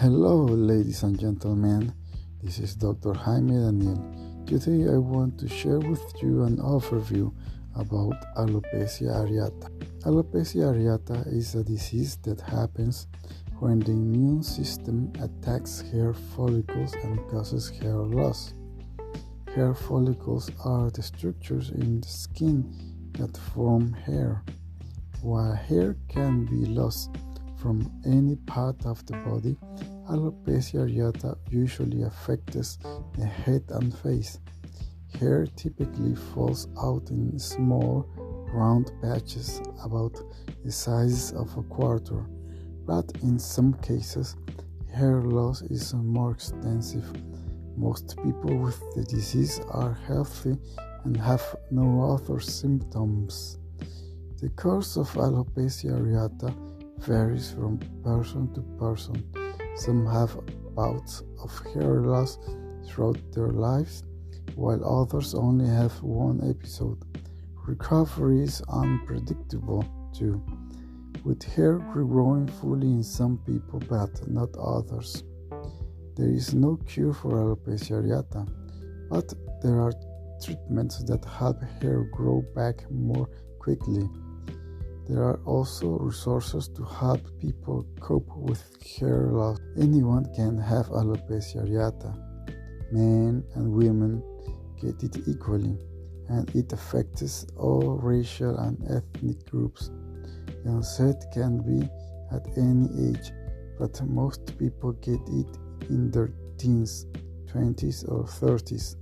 Hello, ladies and gentlemen. This is Dr. Jaime Daniel. Today I want to share with you an overview about alopecia areata. Alopecia areata is a disease that happens when the immune system attacks hair follicles and causes hair loss. Hair follicles are the structures in the skin that form hair. While hair can be lost from any part of the body, alopecia areata usually affects the head and face. Hair typically falls out in small, round patches about the size of a quarter, but in some cases, hair loss is more extensive. Most people with the disease are healthy and have no other symptoms. The course of alopecia areata varies from person to person. Some have bouts of hair loss throughout their lives, while others only have one episode. Recovery is unpredictable too, with hair regrowing fully in some people but not others. There is no cure for alopecia areata, but there are treatments that help hair grow back more quickly. There are also resources to help people cope with hair loss. Anyone can have alopecia areata. Men and women get it equally, and it affects all racial and ethnic groups. The onset can be at any age, but most people get it in their teens, 20s, or 30s.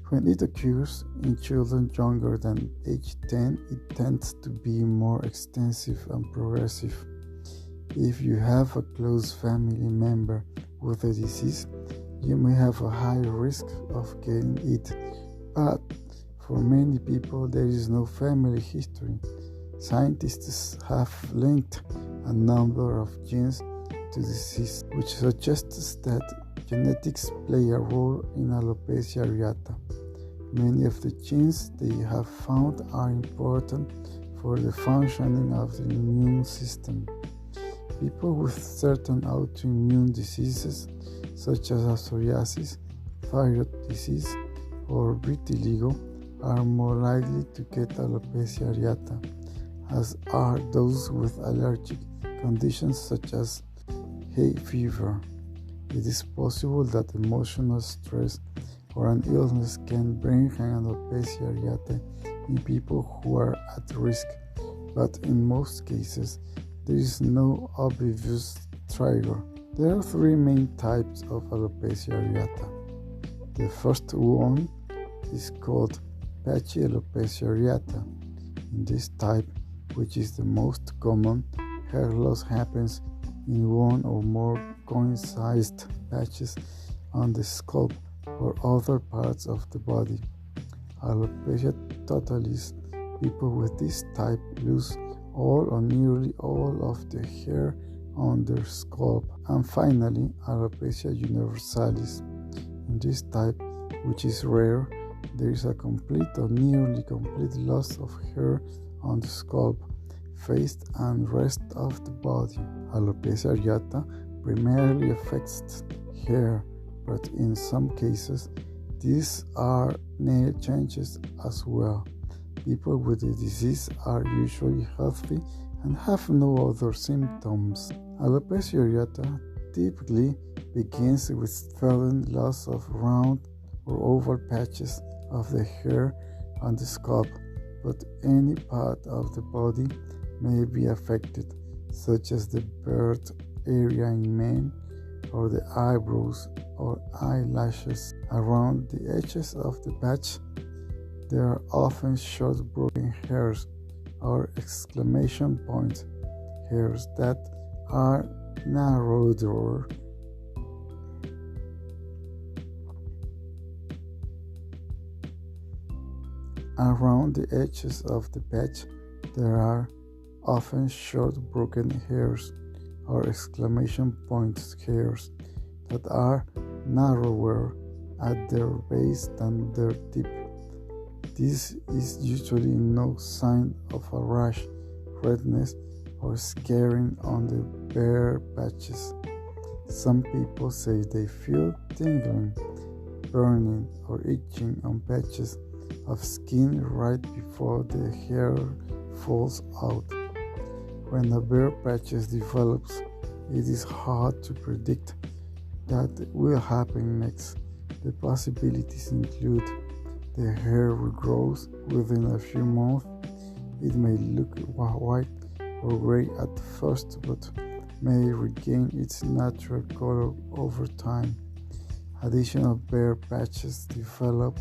When it occurs in children younger than age 10, it tends to be more extensive and progressive. If you have a close family member with the disease, you may have a high risk of getting it, but for many people there is no family history. Scientists have linked a number of genes to the disease, which suggests that genetics play a role in alopecia areata. Many of the genes they have found are important for the functioning of the immune system. People with certain autoimmune diseases, such as psoriasis, thyroid disease, or vitiligo, are more likely to get alopecia areata, as are those with allergic conditions such as hay fever. It is possible that emotional stress or an illness can bring an alopecia areata in people who are at risk, but in most cases, there is no obvious trigger. There are three main types of alopecia areata. The first one is called patchy alopecia areata. In this type, which is the most common, hair loss happens in one or more coin-sized patches on the scalp or other parts of the body. Alopecia totalis, people with this type lose all or nearly all of the hair on their scalp. And finally, alopecia universalis. In this type, which is rare, there is a complete or nearly complete loss of hair on the scalp, face, and rest of the body. Alopecia areata primarily affects hair, but in some cases, these are nail changes as well. People with the disease are usually healthy and have no other symptoms. Alopecia areata typically begins with sudden loss of round or oval patches of the hair on the scalp, but any part of the body may be affected, such as the beard area in men, or the eyebrows or eyelashes. Around the edges of the patch, there are often short broken hairs or exclamation point hairs that are narrower. Around the edges of the patch, there are often short broken hairs or exclamation point hairs that are narrower at their base than their tip. This is usually no sign of a rash, redness, or scarring on the bare patches. Some people say they feel tingling, burning, or itching on patches of skin right before the hair falls out. When a bare patches develops, it is hard to predict that will happen next. The possibilities include the hair regrows within a few months. It may look white or gray at first, but may regain its natural color over time. Additional bare patches develop.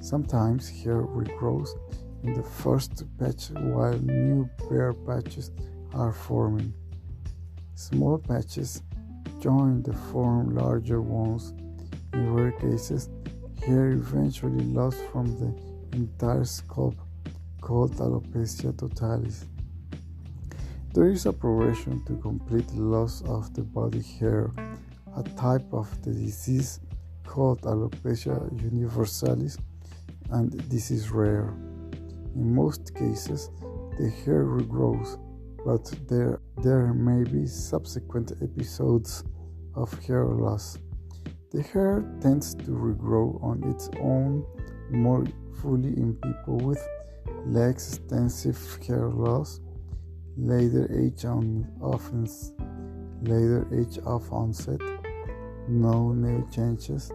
Sometimes hair regrows in the first patch while new bare patches are forming. Small patches join to form larger ones. In rare cases, hair eventually lost from the entire scalp, called alopecia totalis. There is a progression to complete loss of the body hair, a type of the disease called alopecia universalis, and this is rare. In most cases, the hair regrows, but there may be subsequent episodes of hair loss. The hair tends to regrow on its own more fully in people with less extensive hair loss, later age of onset, no nail changes,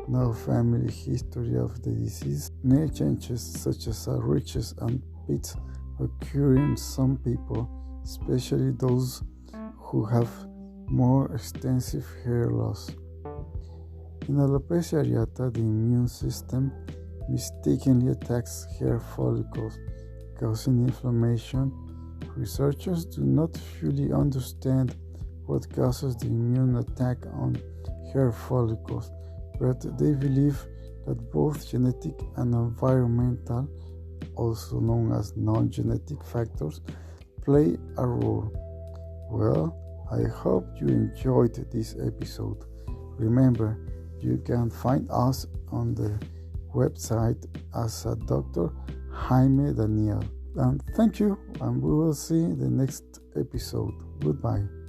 no family history of the disease. Nail changes such as ridges and pits occur in some people, especially those who have more extensive hair loss. In alopecia areata, the immune system mistakenly attacks hair follicles, causing inflammation. Researchers do not fully understand what causes the immune attack on hair follicles, but they believe that both genetic and environmental, also known as non-genetic factors, play a role. Well, I hope you enjoyed this episode. Remember, you can find us on the website as a Dr. Jaime Daniel. And thank you, and we will see the next episode. Goodbye.